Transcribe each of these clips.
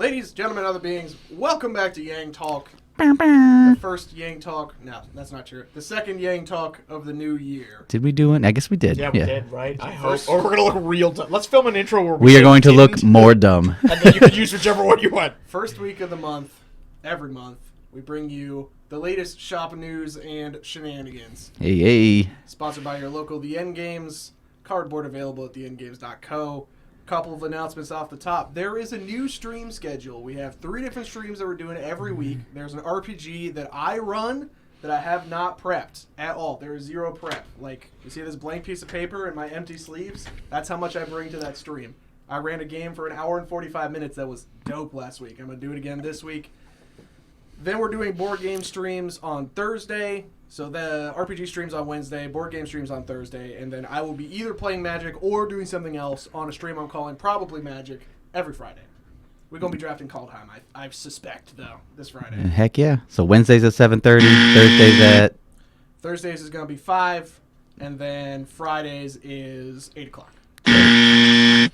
Ladies, gentlemen, other beings, welcome back to Yang Talk. The first Yang Talk. No, that's not true. The second Yang Talk of the new year. Did we do it? I guess we did. Yeah, we did, right? I hope. Or we're going to look real dumb. Let's film an intro where we are going to look more dumb. And then you can use whichever one you want. First week of the month, every month, we bring you the latest shop news and shenanigans. Hey. Sponsored by your local The End Games. Cardboard available at theendgames.co. Couple of announcements off the top. There is a new stream schedule. We have 3 different streams that we're doing every week. There's an RPG that I run that I have not prepped at all. There is zero prep. Like, you see this blank piece of paper and my empty sleeves? That's how much I bring to that stream. I ran a game for an hour and 45 minutes that was dope last week. I'm going to do it again this week. Then we're doing board game streams on Thursday. So the RPG streams on Wednesday, board game streams on Thursday, and then I will be either playing Magic or doing something else on a stream I'm calling probably Magic every Friday. We're going to be drafting Kaldheim, I suspect, though, this Friday. Heck yeah. So Wednesdays at 7:30, Thursdays at... Thursdays is going to be 5, and then Fridays is 8 o'clock. And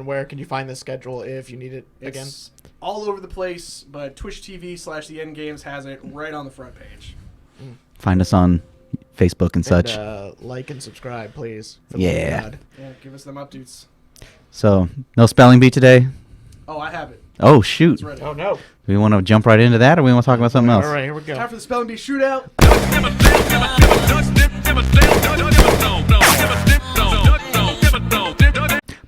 where can you find the schedule if you need it again? It's all over the place, but Twitch TV/The End Games has it right on the front page. Find us on Facebook and such. Like and subscribe, please. Yeah. Yeah, give us them updates. So, no spelling bee today? Oh, I have it. Oh, shoot. It's ready. Oh, no. Do we want to jump right into that, or we want to talk about something else? All right, here we go. Time for the Spelling Bee Shootout.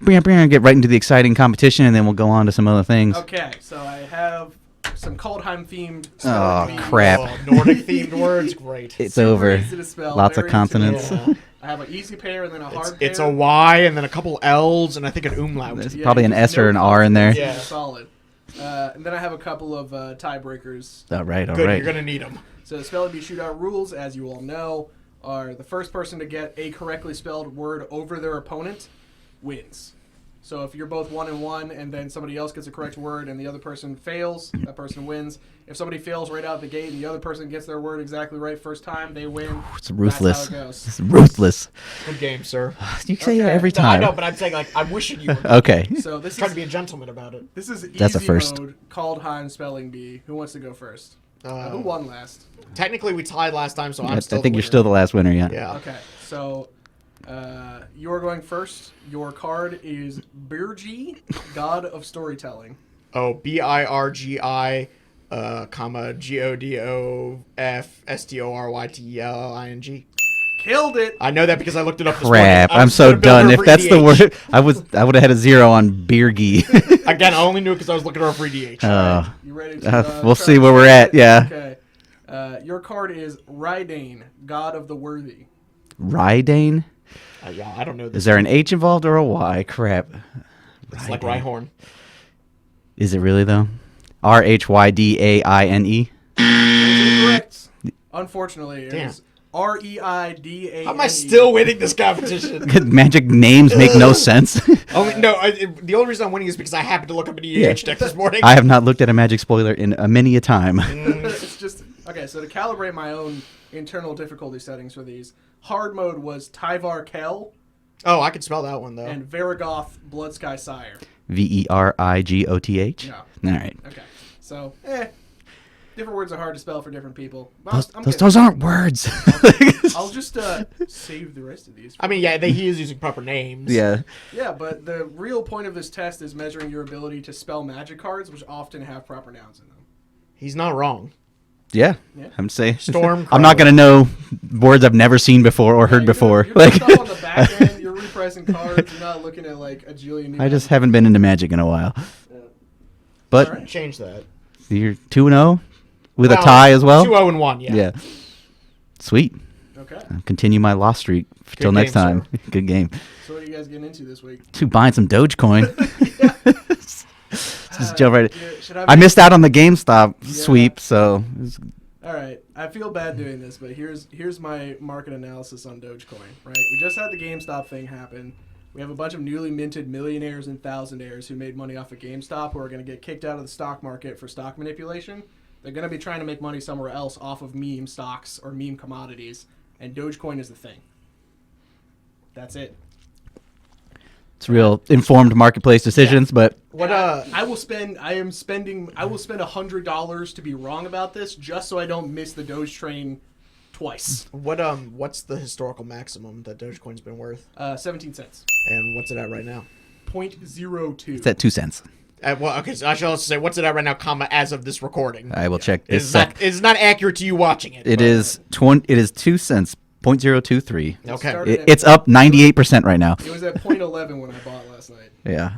We're going to get right into the exciting competition, and then we'll go on to some other things. Okay, so I have some Kaldheim-themed Oh, spelling bees. crap. Oh, Nordic-themed words, great. It's Super over. easy to spell, Lots of very consonants. intuitive. I have an easy pair and then a hard pair. It's a Y and then a couple L's and I think an umlaut. There's probably an S or an R in there. Yeah. Solid. And then I have a couple of tiebreakers. All right, all Good, right. you're going to need them. So the Spelling Bee Shootout rules, as you all know, are the first person to get a correctly spelled word over their opponent wins. So if you're both 1-1 and then somebody else gets a correct word and the other person fails, that person wins. If somebody fails right out the gate and the other person gets their word exactly right first time, they win. It's ruthless. That's how it goes. It's ruthless. Good game, sir. You say that Okay. every No, I time. know, but I'm saying, like, I'm wishing you were. Okay. So this Try is to be a gentleman about it. this is easy That's a first. mode, Kaldheim Spelling Bee. Who wants to go first? Who won last? Technically, we tied last time, so I I'm still think the you're still the last winner, yeah. Yeah. Okay, so you're going first. Your card is Birgi, God of Storytelling. Oh, BIRGI, comma, GODOFSTORYTELING. Killed it. I know that because I looked it up this Crap, morning. I'm so gonna build done. her If for that's the EDH. word, I would have had a 0 on Birgi. Again, I only knew it because I was looking her up for EDH. You ready to, We'll try see to where we're spell at, it? yeah. Okay. Your card is Rydane, God of the Worthy. Rydane? Yeah, I don't know this. Is there an H involved or a Y? Crap. It's like Rhyhorn. Is it really, though? RHYDAINE? Incorrect. Unfortunately, it Damn. is REIDANE. How am I still winning this competition? Magic names make no sense. the only reason I'm winning is because I happened to look up an EDH deck this morning. I have not looked at a Magic spoiler in many a time. It's just okay. So to calibrate my own internal difficulty settings for these, hard mode was Tyvar Kell Oh, I could spell that one, though. and Varigoth Bloodsky Sire. VERIGOTH? No. All right. Okay. So, different words are hard to spell for different people. Those aren't words. I'll just save the rest of these. I mean, yeah, he is using proper names. Yeah. Yeah, but the real point of this test is measuring your ability to spell magic cards, which often have proper nouns in them. He's not wrong. Yeah. Yeah. I'm saying. Storm. I'm not going to know words I've never seen before or heard before. You're just up on the back end. You're repressing cards. You're not looking at like a jillion. New I just haven't been into Magic in a while. But All right. Change that. you're 2-0 with a tie as well? 2-0-1, yeah. Yeah. Sweet. Okay. I'll continue my loss streak till next game, time. Good game. So what are you guys getting into this week? To buying some Dogecoin. Just jump right. Should I missed out on the GameStop sweep, so All right, I feel bad doing this, but here's my market analysis on Dogecoin. Right, we just had the GameStop thing happen. We have a bunch of newly minted millionaires and thousandaires who made money off of GameStop who are going to get kicked out of the stock market for stock manipulation. They're going to be trying to make money somewhere else off of meme stocks or meme commodities, and Dogecoin is the thing. That's it. It's real informed marketplace decisions, but What I will spend $100 to be wrong about this, just so I don't miss the Doge train twice. what's the historical maximum that Dogecoin's been worth? 17 cents. And what's it at right now? 0.02. it's at 2 cents. Well, okay, so I should also say, what's it at right now, comma, as of this recording? I will check this. It's not accurate to you watching it. It but- is 2 cents, 0.023. Okay. Started It's up 98% right now. It was at 0.11 when I bought last night. Yeah.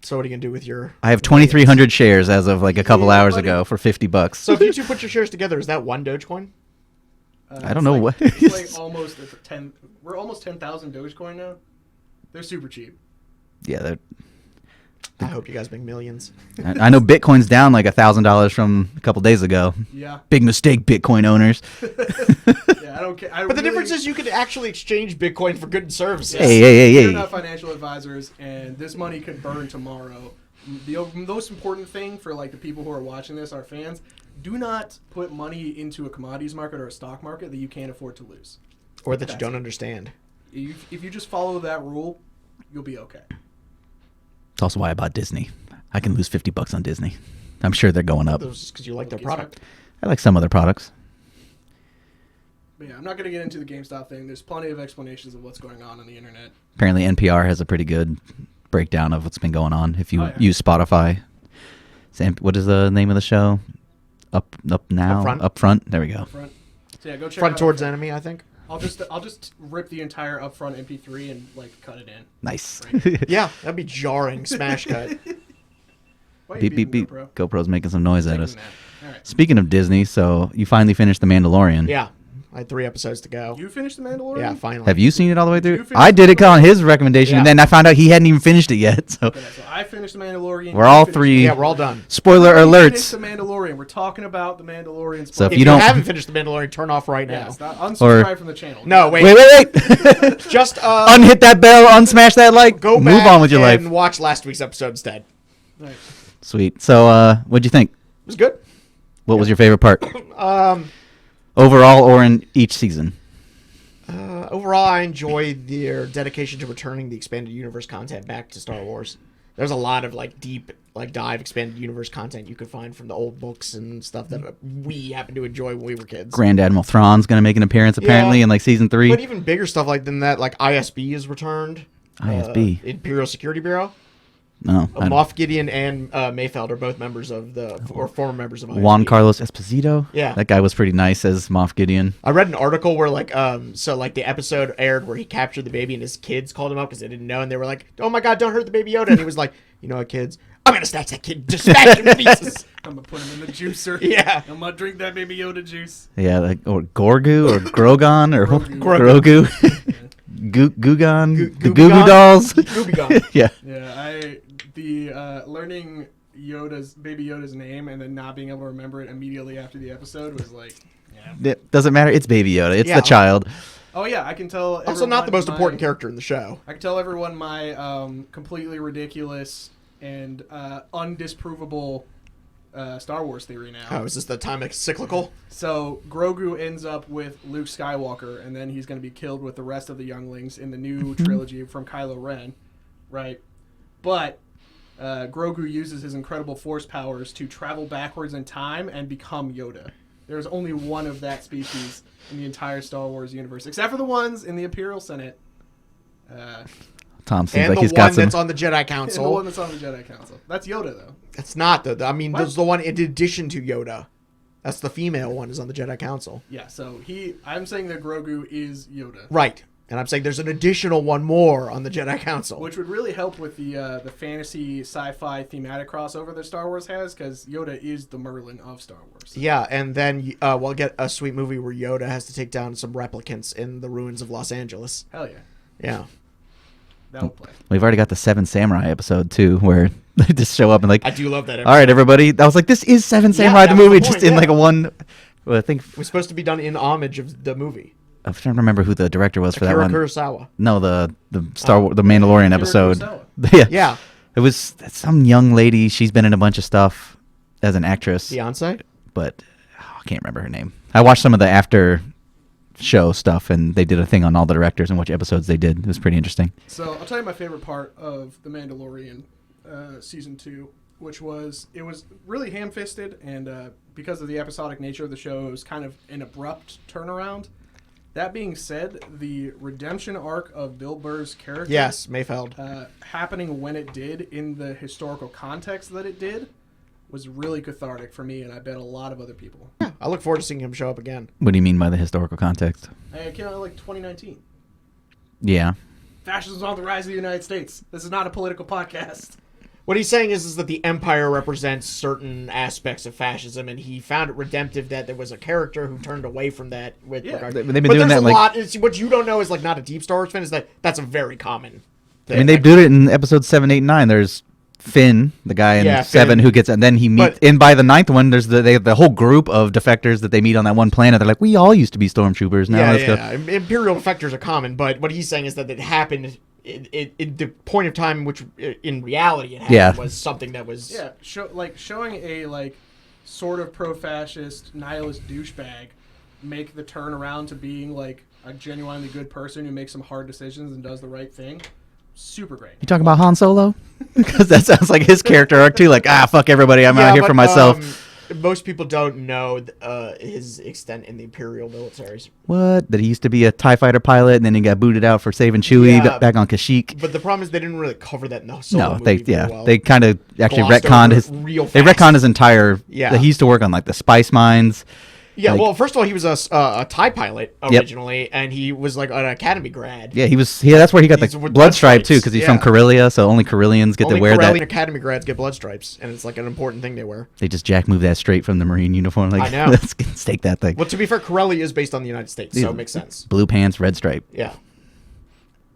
So what are you going to do with your... I have 2,300 shares as of like a couple Yeah, hours buddy. ago for $50. So if you two put your shares together, is that one Dogecoin? I don't know what. It's like almost at 10. We're almost 10,000 Dogecoin now. They're super cheap. Yeah, I hope you guys make millions. I know Bitcoin's down like $1,000 from a couple days ago. Yeah. Big mistake, Bitcoin owners. Yeah, I don't care. But the difference is you could actually exchange Bitcoin for good and services. Hey. We're not financial advisors, and this money could burn tomorrow. The most important thing for like the people who are watching this, our fans, do not put money into a commodities market or a stock market that you can't afford to lose. Or that you don't understand. If you just follow that rule, you'll be okay. It's also why I bought Disney. I can lose $50 on Disney. I'm sure they're going up. That was just because you like their product. I like some other products. But yeah, I'm not going to get into the GameStop thing. There's plenty of explanations of what's going on the internet. Apparently NPR has a pretty good breakdown of what's been going on if you Oh, yeah. use Spotify. What is the name of the show? Up now? Upfront. Upfront. There we go. Front. So yeah, go check Front out towards Upfront. enemy, I think. I'll just rip the entire Upfront MP3 and like cut it in. Nice. Yeah, that'd be jarring. Smash cut. Why are you Beep, beep, beeping, beep. GoPro? GoPro's making some noise at Taking us. a nap. All right. Speaking of Disney, so you finally finished The Mandalorian. Yeah, I had 3 episodes to go. You finished The Mandalorian? Yeah, finally. Have you seen it all the way You through? finished I did it The on his recommendation, Yeah. and then I found out he hadn't even finished it yet. So Okay, so I finished The Mandalorian. we're you all finished three. Yeah, we're all done. Spoiler We finished alerts. The Mandalorian. We're talking about The Mandalorian. So if If you you don't- haven't finished The Mandalorian, turn off right yeah, now. it's not unsubscribe from the channel. No, wait. Wait. Just Unhit that bell, unsmash that like, go move back on with your and life. watch last week's episode instead. It Right. Sweet. So, what'd you think? was good. What was your favorite part? Um, Overall or in each season? Overall, I enjoyed their dedication to returning the expanded universe content back to Star Wars. There's a lot of like deep, like dive expanded universe content you could find from the old books and stuff that we happened to enjoy when we were kids. Grand Admiral Thrawn's going to make an appearance apparently Yeah. in like season 3. But even bigger stuff like than that, like ISB is returned. ISB? Imperial Security Bureau. No. I- Moff Gideon and Mayfeld are both members of the, or former members of ISB. Juan Carlos Esposito? Yeah. That guy was pretty nice as Moff Gideon. I read an article where like the episode aired where he captured the baby and his kids called him up because they didn't know and they were like, "Oh my God, don't hurt the baby Yoda!" And he was like, "You know what, kids? I'm gonna snatch that kid, just smash him to pieces." I'm gonna put him in the juicer. Yeah. I'm gonna drink that Baby Yoda juice. Yeah, like, or Gorgu or Grogon or Grogu. Grogu. Gugan. The Goo Gooby Goo Gone? Dolls. Gooby Gone. Yeah. Yeah, learning Baby Yoda's name and then not being able to remember it immediately after the episode was like, yeah. It doesn't matter. It's Baby Yoda. It's Yeah. the child. Oh yeah, I can tell. Also, not the most my- important character in the show. I can tell everyone my completely ridiculous and undisprovable Star Wars theory now. Oh, is this the time it's cyclical? So Grogu ends up with Luke Skywalker, and then he's going to be killed with the rest of the younglings in the new trilogy from Kylo Ren, right? But Grogu uses his incredible force powers to travel backwards in time and become Yoda. There's only one of that species in the entire Star Wars universe, except for the ones in the Imperial Senate. Tom seems And like the he's one got some. that's on the Jedi And the Council. one that's on the Jedi Council. That's Yoda, though. That's not the. I mean, What? there's the one in addition to Yoda. That's the female one is on the Jedi Council. Yeah, so I'm saying that Grogu is Yoda. Right. And I'm saying there's an additional one more on the Jedi Council. Which would really help with the fantasy sci-fi thematic crossover that Star Wars has, because Yoda is the Merlin of Star Wars. Yeah, and then we'll get a sweet movie where Yoda has to take down some replicants in the ruins of Los Angeles. Hell yeah. Yeah. That would play. We've already got the Seven Samurai episode too, where they just show up and like, I do love that episode. all right, everybody. I was like, this is Seven Samurai, that the was the movie, point, just in yeah. like a one. Well, I think It was supposed to be done in homage of the movie. I'm trying to remember who the director was for that Akira one. Kurosawa. No, the Star Wars, the Mandalorian episode. Kurosawa. Yeah, Yeah. It was some young lady. She's been in a bunch of stuff as an actress, Beyonce? but I can't remember her name. I watched some of the after show stuff, and they did a thing on all the directors and which episodes they did. It was pretty interesting. So I'll tell you my favorite part of The Mandalorian season 2, which was it was really ham-fisted, and because of the episodic nature of the show, it was kind of an abrupt turnaround. That being said, the redemption arc of Bill Burr's character, Yes, Mayfeld. happening when it did in the historical context that it did, was really cathartic for me, and I bet a lot of other people. Yeah, I look forward to seeing him show up again. What do you mean by the historical context? It came out in like 2019. Yeah. Fascism's on the rise of the United States. This is not a political podcast. What he's saying is that the Empire represents certain aspects of fascism, and he found it redemptive that there was a character who turned away from that. With regard. They've been but doing there's that a like. lot. What you don't know is like not a deep Star Wars fan is that that's a very common thing. I mean, they do it in episodes 7, 8, and 9. There's Finn, the guy in Yeah, 7 Finn. who gets, and then he meets. And by the 9th one, there's the whole group of defectors that they meet on that one planet. They're like, we all used to be stormtroopers. Now let's go. Imperial defectors are common, but what he's saying is that it happened. The point of time, which in reality it happened, was something that was showing a sort of pro-fascist nihilist douchebag make the turn around to being like a genuinely good person who makes some hard decisions and does the right thing. Super great. You talking about Han Solo? Because that sounds like his character arc too. Like, fuck everybody, I'm out here for myself. Most people don't know his extent in the Imperial militaries. What? That he used to be a TIE fighter pilot, and then he got booted out for saving Chewie back on Kashyyyk. But the problem is they didn't really cover that in the Solo movie very well. They kind of actually Glossed retconned over his. it real They fast. retconned his entire. Yeah. He used to work on like the spice mines. Yeah, like- well, first of all, he was a TIE pilot originally, and he was like an Academy grad. Yeah, he was. Yeah, that's where he got He's the with blood blood stripe too, stripes, because he's yeah. from Corellia, so only Corellians get Only to wear Corellian that. Academy grads get blood stripes, and it's like an important thing they wear. They just jack move that straight from the Marine uniform. Like, I know. Let's stake that thing. Well, to be fair, Corellia is based on the United States, so it makes sense. Blue pants, red stripe. Yeah.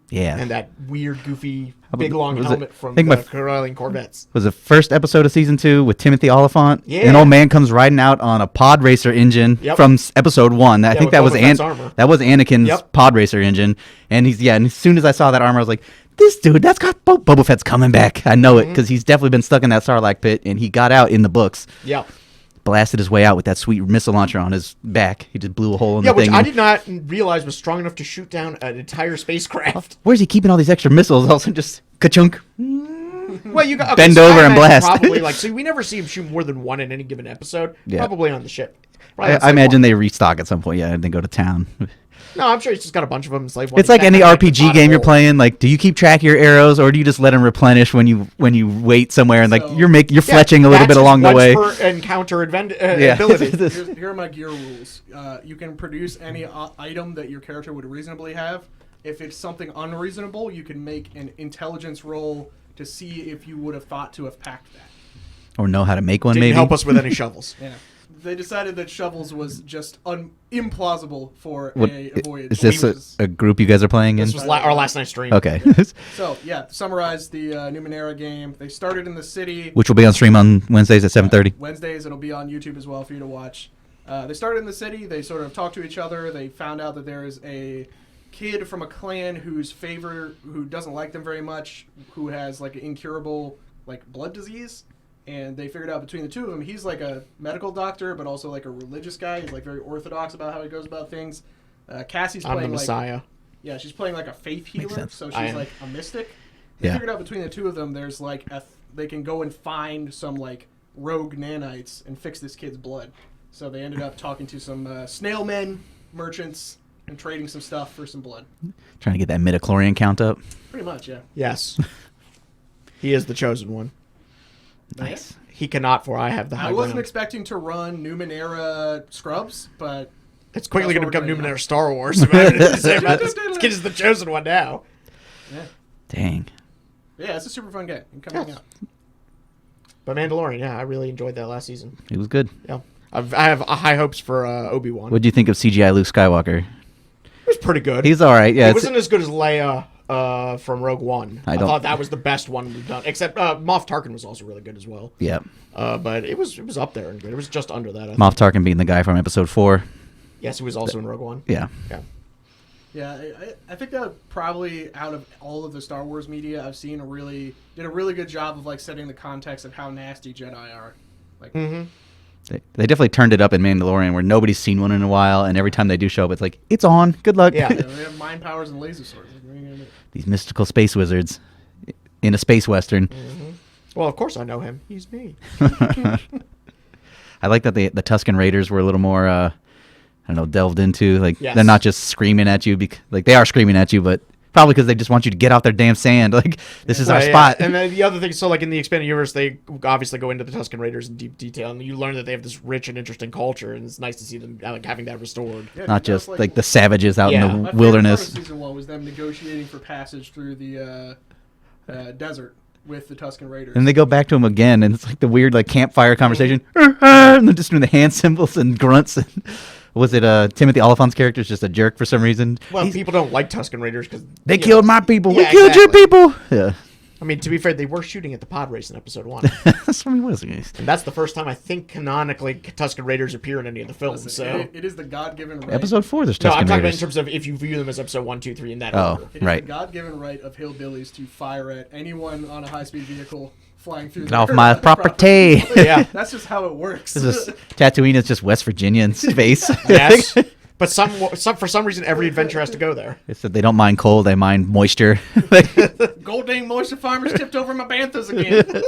Yeah. And that weird, goofy, about- big, long was it- helmet I from think the my- Corellian Corvettes. Was the first episode of season 2 with Timothy Oliphant. Yeah. An old man comes riding out on a pod racer engine from episode 1. I think with that was Boba Fett's armor. that was Anakin's pod racer engine. And and as soon as I saw that armor, I was like, this dude, that's got Boba Fett's coming back. I know it because he's definitely been stuck in that Sarlacc pit, and he got out in the books. Yeah. Blasted his way out with that sweet missile launcher on his back. He just blew a hole in Yeah, the which thing. I did not realize was strong enough to shoot down an entire spacecraft. Where's he keeping all these extra missiles? Also, just ka-chunk. Well, you got Bend so over I and imagine blast. Probably so we never see him shoot more than one in any given episode. Yeah. Probably on the ship. I imagine they restock at some point. Yeah, and they go to town. No, I'm sure he's just got a bunch of them. It's like any RPG game you're playing. Like, do you keep track of your arrows, or do you just let them replenish when you wait somewhere and like you're fletching a little bit along the way? Per encounter ability. Here are my gear rules. You can produce any item that your character would reasonably have. If it's something unreasonable, you can make an intelligence roll to see if you would have thought to have packed that. Or know how to make one, Didn't maybe. help us with any shovels. Yeah. They decided that shovels was just implausible for a voyage. Is this a group you guys are playing in? This was our last night's stream. Okay. So, to summarize the Numenera game, they started in the city. Which will be on stream on Wednesdays at 7:30. Wednesdays, it'll be on YouTube as well for you to watch. They started in the city. They sort of talked to each other. They found out that there is a kid from a clan who doesn't like them very much, who has like an incurable blood disease. And they figured out between the two of them, he's like a medical doctor, but also like a religious guy. He's like very orthodox about how he goes about things. Cassie's playing I'm the Messiah. she's playing like a faith healer, so she's like a mystic. They figured out between the two of them, there's like they can go and find some like rogue nanites and fix this kid's blood. So they ended up talking to some snail men, merchants, and trading some stuff for some blood. Trying to get that midichlorian count up. Pretty much, yeah. Yes. He is the chosen one. Nice. He cannot, for I have the high I wasn't ground. expecting to run Numenera scrubs, but It's quickly going to become Numenera Numenera Star Wars. This kid is the chosen one now. Yeah. Dang. Yeah, it's a super fun game. Come hang out. But Mandalorian, yeah, I really enjoyed that last season. It was good. Yeah, I have high hopes for Obi-Wan. What do you think of CGI Luke Skywalker? It was pretty good. He's all right. Yeah, It wasn't as good as Leia from Rogue One. I thought that was the best one we've done. Except Moff Tarkin was also really good as well. Yeah. But it was up there and good. It was just under that. I think. Moff Tarkin being the guy from Episode 4. Yes, he was also in Rogue One. Yeah. Yeah. Yeah, I think that probably out of all of the Star Wars media I've seen did a really good job of like setting the context of how nasty Jedi are. Like They definitely turned it up in Mandalorian, where nobody's seen one in a while, and every time they do show up, it's like, it's on. Good luck. Yeah. They have mind powers and laser swords. Like, what are you gonna do? These mystical space wizards in a space western. Well, of course I know him. He's me. I like that the Tusken Raiders were a little more, I don't know, delved into. Like, Yes. they're not just screaming at you. Like, they are screaming at you, but probably because they just want you to get off their damn sand. Like, this is our Right, spot. And then the other thing, so like in the expanded universe, they obviously go into the Tusken Raiders in deep detail, and you learn that they have this rich and interesting culture, and it's nice to see them like having that restored. Yeah, Not dude, that was, just like the savages out Yeah. in my the favorite wilderness. part of season 1 was them negotiating for passage through the desert with the Tusken Raiders. And they go back to him again, and it's like the weird like campfire conversation, and they're just doing the hand symbols and grunts. And was it Timothy Oliphant's character is just a jerk for some reason? Well, people don't like Tusken Raiders because They killed my people. Yeah, we killed your exactly. people. Yeah, I mean, to be fair, they were shooting at the pod race in episode 1, that's what it was. and that's the first time I think canonically Tusken Raiders appear in any of the films. Listen, So it is the God-given right. Episode 4. There's Tusken no, I'm talking about in Raiders. terms of if you view them as episode 1, 2, 3 in that Oh. order. It is Right. the God-given right of hillbillies to fire at anyone on a high-speed vehicle flying through. Get off my property. Yeah. That's just how it works. This is Tatooine is just West Virginia in space. Yes, but for some reason every adventure has to go there. They said they don't mind cold, they mind moisture. Gold dang moisture farmers tipped over my banthas again.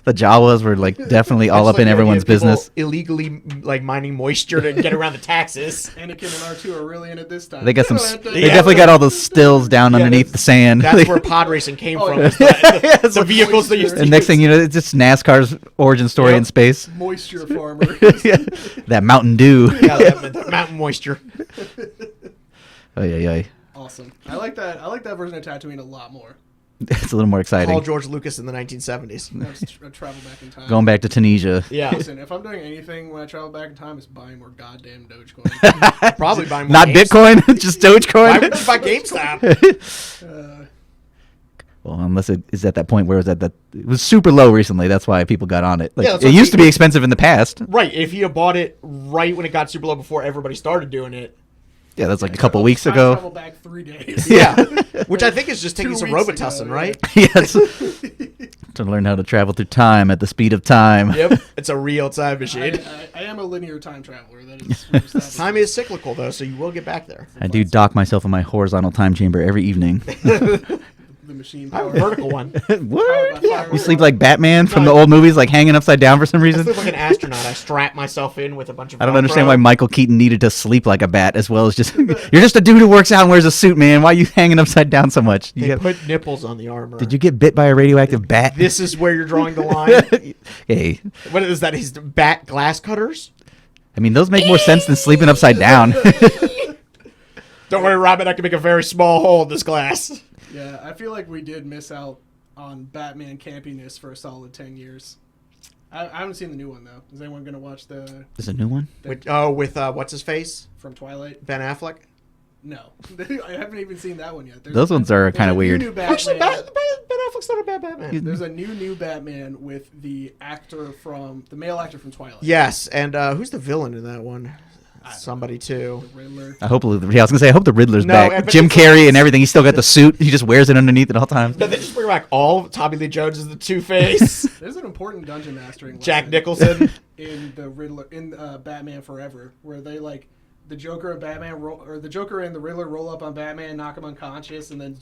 The Jawas were like definitely all Just up like in the idea everyone's of people business. illegally like mining moisture to get around the taxes. Anakin and R2 are really in it this time. They got some. They Yeah. definitely got all those stills down Yeah, underneath the sand. That's where pod racing came Oh, from. yeah. is the vehicles they used to And next use. thing you know, it's just NASCAR's origin story Yep. in space. Moisture farmer. Yeah. That Mountain Dew. Yeah, that mountain moisture. Oh yeah. Awesome. I like that. I like that version of Tatooine a lot more. It's a little more exciting. Call George Lucas in the 1970s. That was travel back in time. Going back to Tunisia. Yeah, Listen, if I'm doing anything when I travel back in time, it's buying more goddamn Dogecoin. probably buying more Not games. Bitcoin, just Why Dogecoin. would you buy GameStop? Well, unless it is at that point where it was super low recently. That's why people got on it. Like, Yeah, that's it what used to people- be expensive in the past. Right, if you had bought it right when it got super low before everybody started doing it. Yeah, that's like a couple weeks Time ago. Travel back 3 days. Yeah, which I think is just taking 2 some weeks Robitussin, ago, right? Yes. To learn how to travel through time at the speed of time. Yep, it's a real time machine. I am a linear time traveler. That is we're established. Time is cyclical though, so you will get back there. I do dock myself in my horizontal time chamber every evening. the machine I have power. a vertical one. What? Yeah. You sleep like Batman from No, the old movies, like hanging upside down for some I reason? sleep like an astronaut. I strap myself in with a bunch of. I don't understand Velcro. why Michael Keaton needed to sleep like a bat as well as just. You're just a dude who works out and wears a suit, man. Why are you hanging upside down so much? They put nipples on the armor. Did you get bit by a radioactive bat? This is where you're drawing the line. Hey, What is that? His bat glass cutters? I mean, those make more sense than sleeping upside down. Don't worry, Robin. I can make a very small hole in this glass. Yeah, I feel like we did miss out on Batman campiness for a solid 10 years. I haven't seen the new one though. Is anyone gonna watch the There's a new one? With what's his face? from Twilight? Ben Affleck. No, I haven't even seen that one yet. Those ones are there's kind a of new weird. Batman. Actually, Ben Affleck's not a bad Batman. There's a new Batman with the male actor from Twilight. Yes, and who's the villain in that one? Somebody too. The Riddler. I hope. Yeah, I was gonna say I hope the Riddler's No, back. but Jim it's- Carrey and everything. He's still got the suit. He just wears it underneath at all times. No, they just bring back all of Tommy Lee Jones as the Two-Face. There's an important dungeon mastering Jack lesson Nicholson. in the Riddler in Batman Forever, where they like the Joker and Batman or the Joker and the Riddler roll up on Batman, knock him unconscious, and then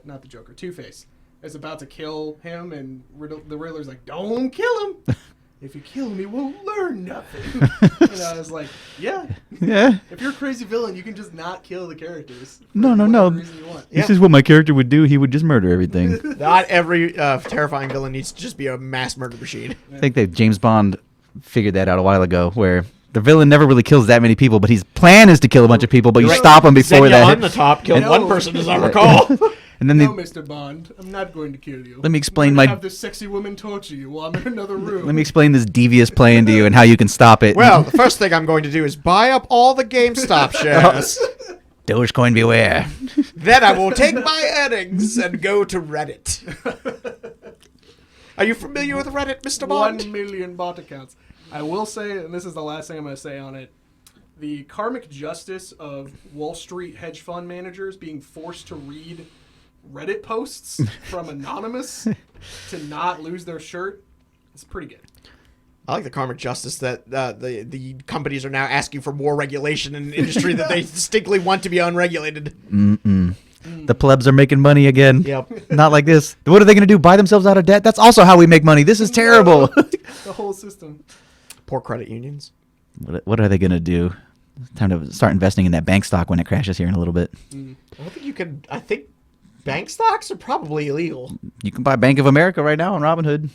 not the Joker, Two-Face is about to kill him, and the Riddler's like, "Don't kill him. If you kill him, he won't learn nothing." And I was like, "Yeah, Yeah. if you're a crazy villain, you can just not kill the characters. for No. whatever reason you want." This is what my character would do. He would just murder everything. Not every terrifying villain needs to just be a mass murder machine. I think that James Bond figured that out a while ago, where the villain never really kills that many people, but his plan is to kill a bunch of people, but you Right. stop him before Xenia that. on the top killed No. one person, as I recall. And then No, they Mr. Bond, I'm not going to kill you. Let me explain I'm gonna my- have this sexy woman torture you while I'm in another room. let me explain this devious plan to you and how you can stop it. Well, the first thing I'm going to do is buy up all the GameStop shares. Dogecoin beware. Then I will take my earnings and go to Reddit. Are you familiar with Reddit, Mr. Bond? 1 million bot accounts. I will say, and this is the last thing I'm going to say on it, the karmic justice of Wall Street hedge fund managers being forced to read Reddit posts from Anonymous to not lose their shirt is pretty good. I like the karmic justice that the companies are now asking for more regulation in an industry that they distinctly want to be unregulated. The plebs are making money again. Yep. Not like this. What are they going to do? Buy themselves out of debt? That's also how we make money. This is terrible. The whole system. Poor credit unions. What are they going to do? Time to start investing in that bank stock when it crashes here in a little bit. I don't think you can. I think bank stocks are probably illegal. You can buy Bank of America right now on Robinhood.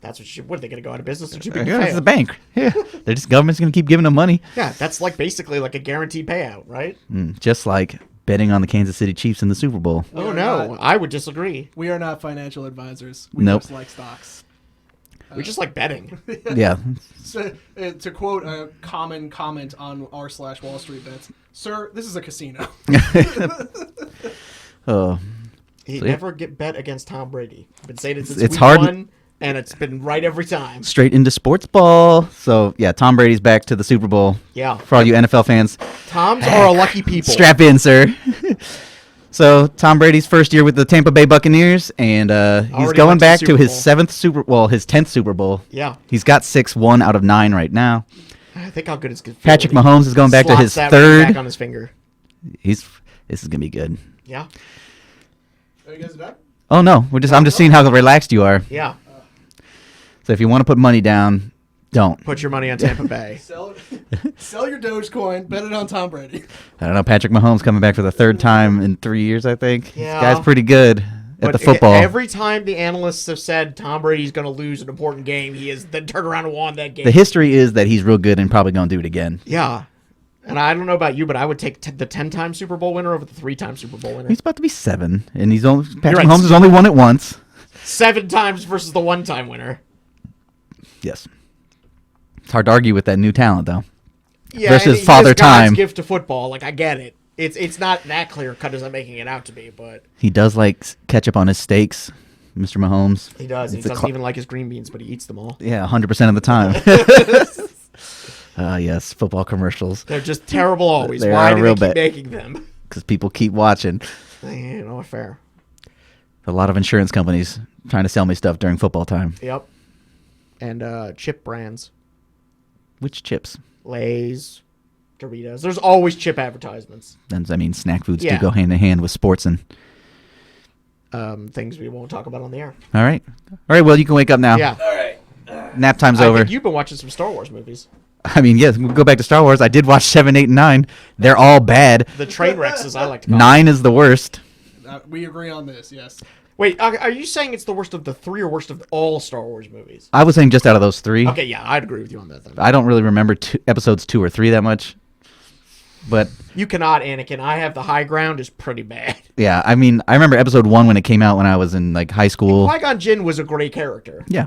That's what are they going to go out of business? Or Yeah, it's the bank. Yeah, they're just government's going to keep giving them money. Yeah, that's like basically like a guaranteed payout, right? Just like betting on the Kansas City Chiefs in the Super Bowl. Oh no, I would disagree. We are not financial advisors. We Nope. just like stocks. We just like betting. Yeah. So, to quote a common comment on r/Wall Street Bets, sir, this is a casino. Oh, He'd So, yeah. never get bet against Tom Brady. I've been saying it since It's week hard- one, and it's been right every time. straight into sports ball. So yeah, Tom Brady's back to the Super Bowl. Yeah. For all you NFL fans, Toms are a lucky people. strap in, sir. So Tom Brady's first year with the Tampa Bay Buccaneers, and he's Already going went to back the to Super his Bowl. his 10th Super Bowl. Yeah. He's got 6-1 out of 9 right now. I think how good it's good. Patrick Mahomes is going back to his Back third. on his finger. This is gonna be good. Yeah. Are you guys back? Oh no, I'm just seeing how relaxed you are. Yeah. So if you want to put money down, don't. Put your money on Tampa Bay. Sell your Dogecoin, bet it on Tom Brady. I don't know. Patrick Mahomes coming back for the third time in 3 years, I think. Yeah. This guy's pretty good at the football. Every time the analysts have said Tom Brady's going to lose an important game, he has then turned around and won that game. The history is that he's real good and probably going to do it again. Yeah. And I don't know about you, but I would take the 10-time Super Bowl winner over the 3-time Super Bowl winner. He's about to be 7, and Patrick right. Mahomes has only won it once. 7 times versus the 1-time winner. Yes. It's hard to argue with that new talent, though. Yeah, Versus and he Father has God's Time. gift to football. Like, I get it. It's not that clear cut as I'm making it out to be, but He does like ketchup on his steaks, Mr. Mahomes. he does. He It's a doesn't even like his green beans, but he eats them all. Yeah, 100% of the time. Yes, football commercials. They're just terrible always. They Why are do real they keep bad. making them? Because people keep watching. You know, fair. A lot of insurance companies trying to sell me stuff during football time. Yep. And chip brands. Which chips? Lay's, Doritos. There's always chip advertisements. I mean, snack foods Yeah. do go hand in hand with sports and. Things we won't talk about on the air. All right. Well, you can wake up now. Yeah. Nap time's I over. think you've been watching some Star Wars movies. I mean, yes, we'll go back to Star Wars. I did watch 7, 8, and 9. They're all bad. The train wrecks, as I like to call 9 is the worst. We agree on this, yes. Wait, are you saying it's the worst of the 3 or worst of all Star Wars movies? I was saying just out of those 3. Okay, yeah, I'd agree with you on that then. I don't really remember episodes 2 or 3 that much. But You cannot, Anakin. I Have the High Ground is pretty bad. yeah, I mean, I remember episode 1 when it came out when I was in like high school. Qui-Gon Jinn was a great character. Yeah.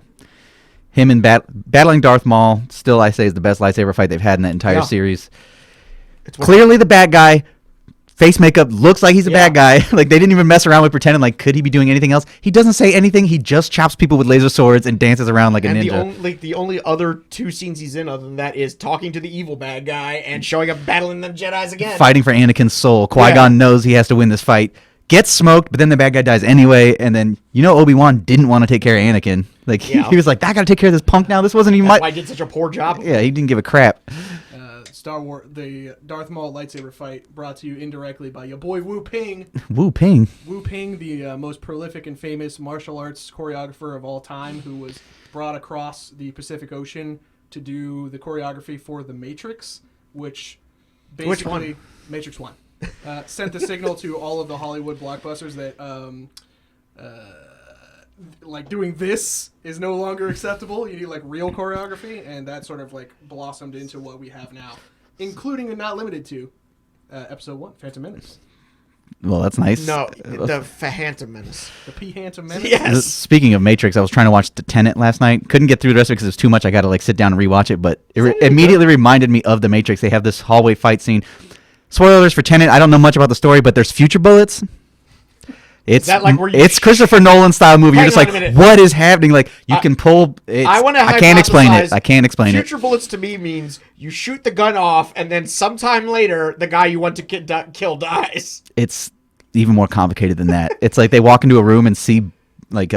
Him and battling Darth Maul, still I say is the best lightsaber fight they've had in that entire Yeah. series. It's what- Clearly the bad guy. Face makeup looks like he's a Yeah. bad guy. Like they didn't even mess around with pretending like could he be doing anything else? He doesn't say anything. He just chops people with laser swords and dances around like a And ninja. the only other 2 scenes he's in other than that is talking to the evil bad guy and showing up battling the Jedis again. Fighting for Anakin's soul. Qui-Gon knows he has to win this fight. Gets smoked, but then the bad guy dies anyway. And then Obi-Wan didn't want to take care of Anakin. Like Yeah. he was like, I gotta take care of this punk now. This wasn't even That's my. why I did such a poor job. Yeah, he didn't give a crap. Star Wars, the Darth Maul lightsaber fight brought to you indirectly by your boy Wu Ping. Wu Ping. Wu Ping, the most prolific and famous martial arts choreographer of all time, who was brought across the Pacific Ocean to do the choreography for The Matrix, which basically... Which one? Matrix 1. Sent the signal to all of the Hollywood blockbusters that like doing this is no longer acceptable. You need like real choreography, and that sort of like blossomed into what we have now, including and not limited to episode 1, Phantom Menace. Well, that's nice. No, the Phantom Menace. The P. Phantom Menace. Yes. Speaking of Matrix, I was trying to watch the Tenet last night. Couldn't get through the rest of it because it was too much. I got to like sit down and rewatch it. But it immediately reminded me of the Matrix. They have this hallway fight scene. Spoilers for Tenet. I don't know much about the story, but there's future bullets. It's that like where you it's Christopher Nolan style movie. You're Hang just on a like, minute. what is happening? Like you can pull. I can't explain it. I can't explain it. Future bullets to me means you shoot the gun off, and then sometime later, the guy you want to kill dies. It's even more complicated than that. It's like they walk into a room and see like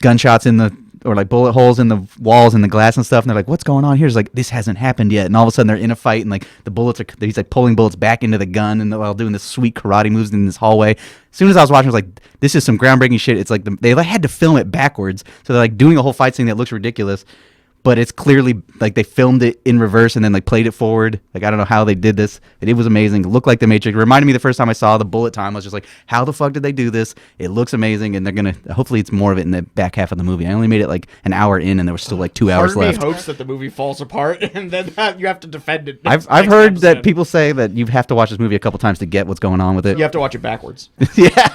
gunshots in the or like bullet holes in the walls and the glass and stuff, and they're like, "What's going on here?" It's like this hasn't happened yet, and all of a sudden they're in a fight, and like the bullets are he's like pulling bullets back into the gun, and while doing this sweet karate moves in this hallway. As soon as I was watching, I was like, "This is some groundbreaking shit." It's like they had to film it backwards, so they're like doing a whole fight scene that looks ridiculous. But it's clearly like they filmed it in reverse and then like played it forward. Like I don't know how they did this, but it was amazing. It looked like The Matrix. It reminded me the first time I saw the bullet time. I was just like, how the fuck did they do this? It looks amazing, and they're gonna hopefully it's more of it in the back half of the movie. I only made it like an hour in, and there was still like 2 hours Part of left. me hopes that the movie falls apart, and then you have to defend it. I've next heard that episode. people say that you have to watch this movie a couple times to get what's going on with it. You have to watch it backwards. Yeah.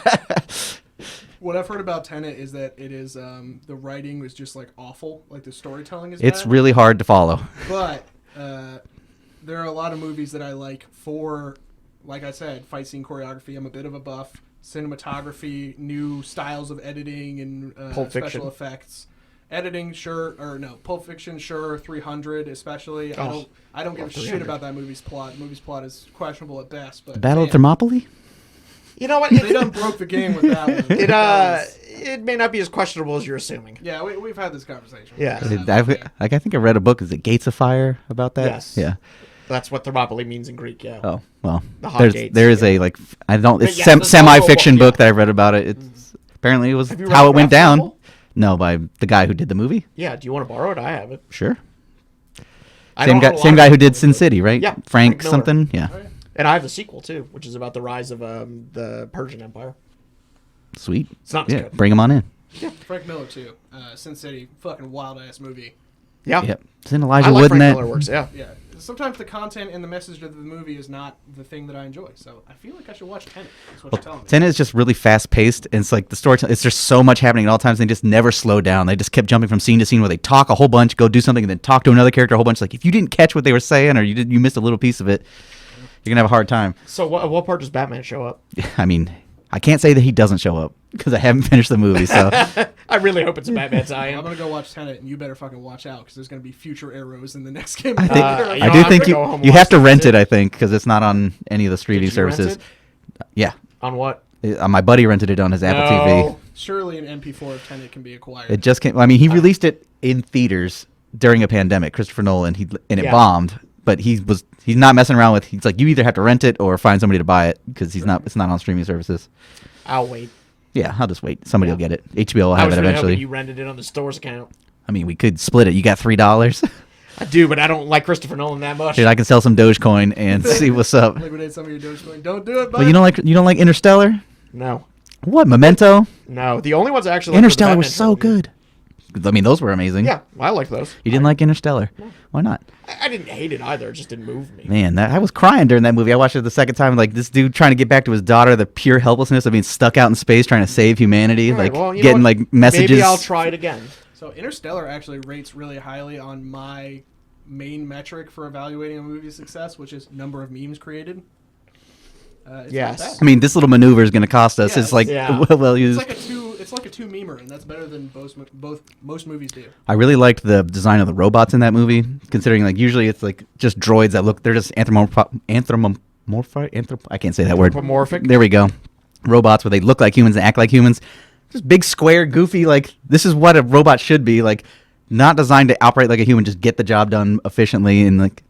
What I've heard about Tenet is that it is the writing was just like awful, like the storytelling is It's bad. really hard to follow. But there are a lot of movies that I like for, like I said, fight scene choreography. I'm a bit of a buff. Cinematography, new styles of editing and Pulp Fiction. special effects. Editing, sure, or no, Pulp Fiction, sure. 300, especially. I don't give a shit 300. about that movie's plot. The movie's plot is questionable at best. But Battle of man, Thermopylae? You know what? they done broke the game with that one. It may not be as questionable as you're assuming. Yeah, we've had this conversation. Yeah. I think I read a book. Is it Gates of Fire about that? Yes. Yeah. That's what Thermopylae means in Greek. Yeah. Oh well, The hot there's gates, there is yeah. a like I don't it's But yeah, the semi-fiction novel, book that I've read about it. It's apparently it was Have you read how the it went graphic down. novel? No, by the guy who did the movie. Yeah. Do you want to borrow it? I have it. Sure. I Same don't have a lot guy of who people did who Sin do it. City, right? Yeah, Frank Frank Miller. something. Yeah. Right. And I have the sequel too, which is about the rise of the Persian Empire. Sweet. It's not as Yeah. good. Bring him on in. Frank Miller too. Sin City, fucking wild ass movie. Yeah. Yep. Isn't I Elijah like Wood in Frank that? Miller works. Yeah. Yeah. Sometimes the content and the message of the movie is not the thing that I enjoy. So I feel like I should watch Tenet. That's what you're telling me. Tenet is just really fast paced, and it's like the story. It's just so much happening at all times. They just never slow down. They just kept jumping from scene to scene where they talk a whole bunch, go do something, and then talk to another character a whole bunch. Like if you didn't catch what they were saying, or you missed a little piece of it, you're gonna have a hard time. So what part does Batman show up? I mean, I can't say that he doesn't show up because I haven't finished the movie. So I really hope it's a Batman I'm tie-in. gonna go watch Tenet, and you better fucking watch out because there's gonna be future arrows in the next game. I think you know, I I'm do gonna think go home and you watch have to that rent too. it. I think because it's not on any of the streaming Did you rent services. it? Yeah, On what? My buddy rented it on his Apple TV. No. Surely an MP4 of Tenet can be acquired. It just came. I mean, he released it in theaters during a pandemic. Christopher Nolan. And it Yeah. bombed. But he's not messing around with. He's like, you either have to rent it or find somebody to buy it because it's not on streaming services. I'll wait. Yeah, I'll just wait. Somebody will get it. HBO will I have was it really eventually. hoping you rented it on the store's account. I mean, we could split it. You got $3. I do, but I don't like Christopher Nolan that much. Dude, I can sell some Dogecoin and see what's up. Liquidate some of your Dogecoin. Don't do it, bud. But you don't like Interstellar? No. What, Memento? No. The only ones I actually liked were the Interstellar Batman was so trilogy. good. I mean, those were amazing. Yeah, I like those. You didn't like Interstellar? Why not? I didn't hate it either. It just didn't move me. Man, I was crying during that movie. I watched it the second time. Like this dude trying to get back to his daughter, the pure helplessness of being stuck out in space trying to save humanity, All right, like well, you know getting what? like messages. Maybe I'll try it again. So Interstellar actually rates really highly on my main metric for evaluating a movie's success, which is number of memes created. It's Yes. not bad. I mean, this little maneuver is going to cost us. Yeah, It's like yeah. well It's used. like a two memer, and that's better than most movies do. I really liked the design of the robots in that movie, considering like usually it's like just droids that look. They're just I can't say that word. Anthropomorphic? There we go. Robots where they look like humans and act like humans. Just big, square, goofy. Like this is what a robot should be. Like not designed to operate like a human. Just get the job done efficiently and like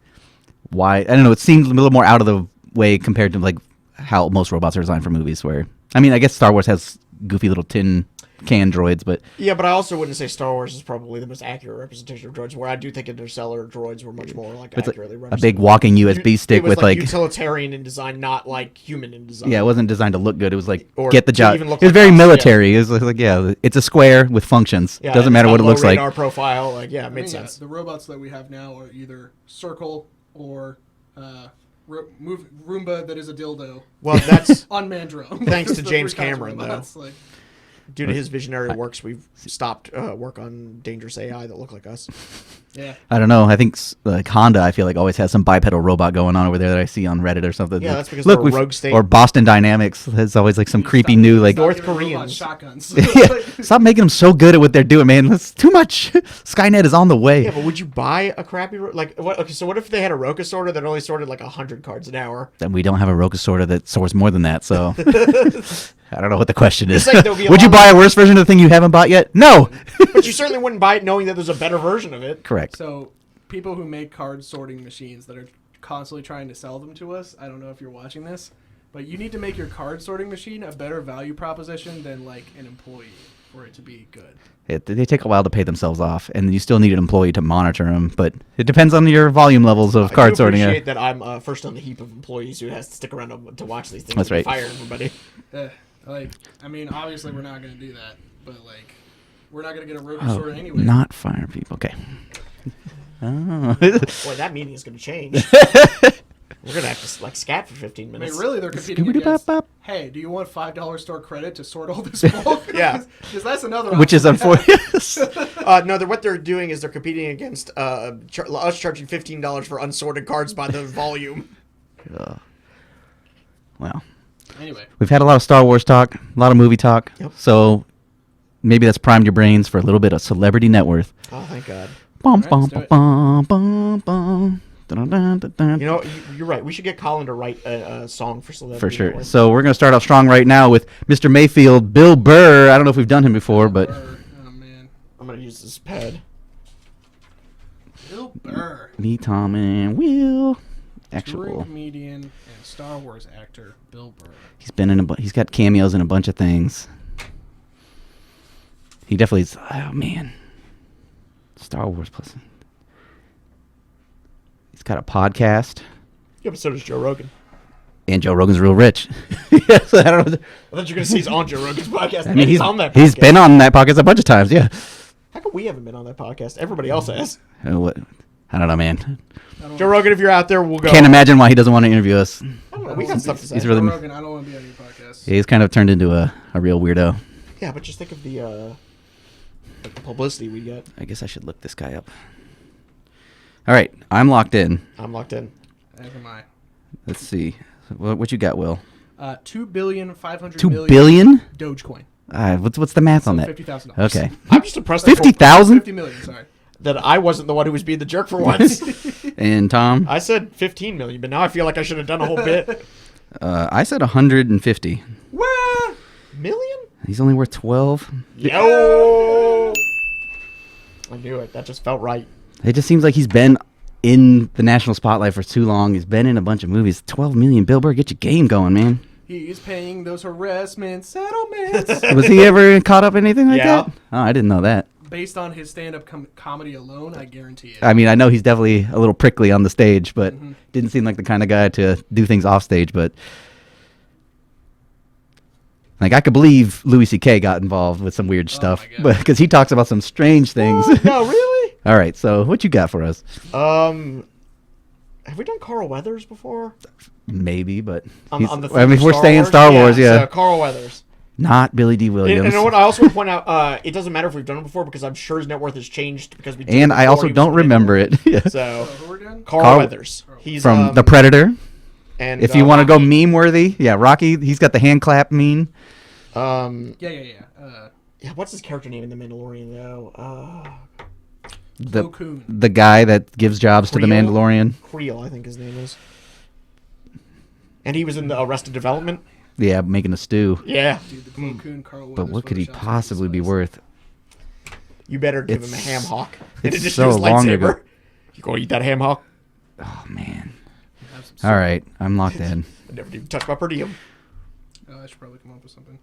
why I don't know. It seems a little more out of the way compared to like how most robots are designed for movies. Where I mean, I guess Star Wars has goofy little tin can droids, but Yeah, but I also wouldn't say Star Wars is probably the most accurate representation of droids. Where I do think Interstellar droids were much more like it's like accurately a represented. big walking USB stick it was with like utilitarian in design, not like human in design. yeah, it wasn't designed to look good. It was like Or get the to job. even It look was like very us, yeah. military. It was like yeah, it's a square with functions. Yeah, Doesn't and matter it's what it got looks low like. radar profile, like yeah, it made I mean, yeah, sense. the robots that we have now are either circle or Roomba that is a dildo. Well, that's Unmanned drone. Thanks to The James three kinds of Cameron, though. robots, like- due to his visionary works. We've stopped work on dangerous AI that look like us. yeah. I don't know. I think like Honda, I feel like always has some bipedal robot going on over there that I see on Reddit or something. Yeah, Like, that's because they're a we've- rogue state. Or Boston Dynamics has always like some creepy Stop- new like. stop North giving robots Koreans. shotguns. Yeah, stop making them so good at what they're doing, man. It's too much. Skynet is on the way. Yeah, but would you buy a crappy like what? Okay, so what if they had a Roka sorter that only sorted like 100 cards an hour? And we don't have a Roka sorter that sorts more than that. So I don't know what the question is. like there'll be a Would you lot buy a worse version of the thing you haven't bought yet? No. But you certainly wouldn't buy it knowing that there's a better version of it. Correct. So, people who make card sorting machines that are constantly trying to sell them to us, I don't know if you're watching this, but you need to make your card sorting machine a better value proposition than like an employee for it to be good. They take a while to pay themselves off, and you still need an employee to monitor them. But it depends on your volume levels of card sorting. I appreciate that I'm first on the heap of employees who has to stick around to watch these things. That's right. Fire everybody. I mean, obviously we're not going to do that, but like, we're not going to get a robot sorter anyway. Not fire people. Okay. Oh. Boy, that meeting is going to change. We're going to have to like scat for 15 I minutes. mean, really, they're competing against, hey, do you want $5 store credit to sort all this bulk? Yeah. Because that's another Which is option. unfortunate. No, what they're doing is they're competing against us charging $15 for unsorted cards by the volume. Well, Anyway, we've had a lot of Star Wars talk, a lot of movie talk. Yep. So maybe that's primed your brains for a little bit of celebrity net worth. Oh, thank God. Bum, All right, bum, let's do it. bum, bum, bum. Dun, dun, dun, dun. You know, you're right. We should get Colin to write a song for celebrity. For sure. Network. So we're going to start off strong right now with Mr. Mayfield, Bill Burr. I don't know if we've done him before, but oh man, I'm going to use this pad. Bill Burr, me, Tom, and Will. touring Actual. comedian and Star Wars actor Bill Burr. He's been in he's got cameos in a bunch of things. He definitely is. Oh man, Star Wars plus. He's got a podcast, Yeah, but so does Joe Rogan. and Joe Rogan's real rich. Yes, I don't know. I thought you were going to say he's on Joe Rogan's podcast. I mean, he's on that podcast. he's been on that podcast a bunch of times. Yeah. How come we haven't been on that podcast? Everybody else has. What? I don't know, man. Joe Rogan, if you're out there, we'll go. Can't imagine why he doesn't want to interview us. I don't know. We got stuff to say. He's really. Joe Rogan, I don't want to be on your podcast. He's kind of turned into a real weirdo. Yeah, but just think of the publicity we get. I guess I should look this guy up. All right, I'm locked in. I'm locked in. As am I. Let's see. What you got, Will? 2,500,000,000 $2 billion? Dogecoin. What's the math on So that? $50,000. Okay. I'm just impressed that 50,000? 50 million. Sorry. that I wasn't the one who was being the jerk for once. And Tom? I said 15 million, but now I feel like I should have done a whole bit. I said 150. What? Million? He's only worth 12. Yo! I knew it. That just felt right. It just seems like he's been in the national spotlight for too long. He's been in a bunch of movies. 12 million. Bill Burr, get your game going, man. He's paying those harassment settlements. Was he ever caught up in anything like Yeah. that? Oh, I didn't know that. Based on his stand-up comedy alone, I guarantee it. I mean, I know he's definitely a little prickly on the stage, but didn't seem like the kind of guy to do things off stage. But like, I could believe Louis C.K. got involved with some weird stuff, my God. but because he talks about some strange things. No, really? All right, so what you got for us? Have we done Carl Weathers before? Maybe, but On the I mean, if theme we're of staying Star Wars, yeah, So Carl Weathers. not Billy D. And Williams. you know what? I also want to point out, it doesn't matter if we've done it before because I'm sure his net worth has changed because we did And it I before also he was don't in remember it. Yeah. So Who we're doing? Carl Weathers. He's From The Predator. And If you want to go Rocky. meme worthy, yeah, Rocky. He's got the hand clap meme. Yeah. Yeah, what's his character name in The Mandalorian though? The Plo Koon. the guy that gives jobs to the Creel? Mandalorian. Creel, I think his name is. And he was in the Arrested Development. Yeah, making a stew. Yeah. Dude, the Plo Koon, Carl But Weathers what could he Photoshops possibly be spice. worth? You better give him a It's- ham hock. it's In addition so to his long lightsaber. ago. You go eat that ham hock? Oh man. Have some All right, I'm locked in. I never even touched my per diem. soup. I should probably come up with something.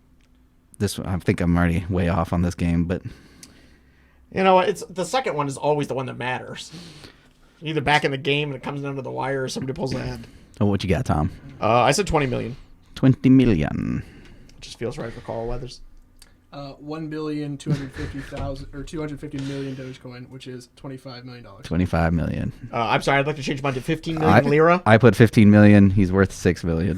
This I think I'm already way off on this game, but You know what? It's the second one is always the one that matters. Either back in the game and it comes down to the wire or somebody pulls a hand. oh, what you got, Tom? I said 20 million. 20 million. Just feels right for Carl Weathers. 1,250,000 or 250 million Dogecoin, which is $25 million. 25 million. I'm sorry, I'd like to change mine to 15 million lira. I put 15 million. He's worth 6 million.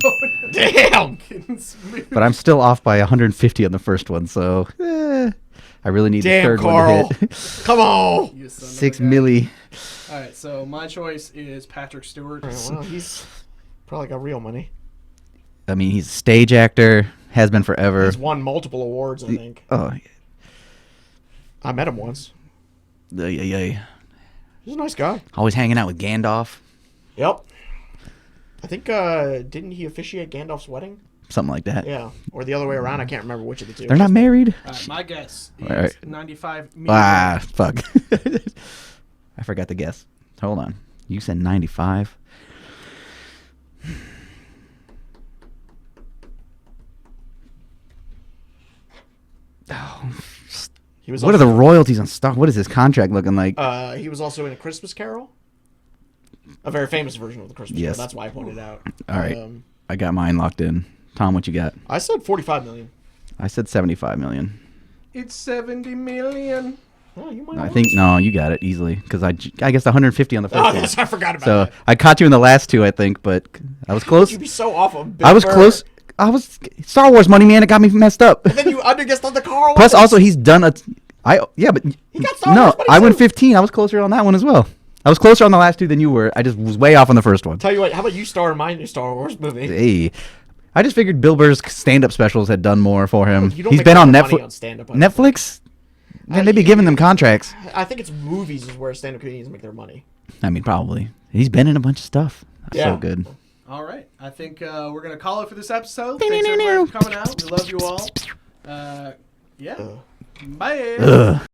Damn! Getting smooth. But I'm still off by 150 on the first one, so I really need the Damn, third Carl. one to hit. Come on! You son of a 6 gun. milli. All right, so my choice is Patrick Stewart. Well, he's probably got real money. I mean, he's a stage actor, has been forever. He's won multiple awards, I think. Oh, I met him once. yeah. He's a nice guy. Always hanging out with Gandalf. Yep. I think, didn't he officiate Gandalf's wedding? something like that. Yeah, or the other way around. I can't remember which of the two. They're not married. My guess is All right. 95 million. Ah, fuck. I forgot to guess. Hold on. You said 95. Oh, He was what are the royalties on stock? What is his contract looking like? He was also in A Christmas Carol, a very famous version of the Christmas Yes. Carol. That's why I pointed out. All right. I got mine locked in. Tom, what you got? I said 45 million. I said 75 million. It's 70 million. Oh, you might. I think no, you got it easily because I guessed 150 on the first Oh, one. yes, I forgot about So that. I caught you in the last two, I think, but I was close. You'd be so off of. Bill I was Burr. close. I was Star Wars money, man. It got me messed up. And then you underguessed on the Carl. Plus, Weathers. also he's done a. Yeah, but He got Star no, Wars money I went too. 15. I was closer on that one as well. I was closer on the last two than you were. I just was way off on the first one. Tell you what, how about you star in my new Star Wars movie? Hey, I just figured Bill Burr's stand-up specials had done more for him. You don't He's make been a lot on of money Netflix. on stand-up, Netflix. Man, they be giving them contracts. I think it's movies is where stand-up comedians make their money. I mean, probably. He's been in a bunch of stuff. That's Yeah. so good. All right. I think we're going to call it for this episode. Thanks, everybody, for coming out. We love you all. Yeah. Bye. Ugh.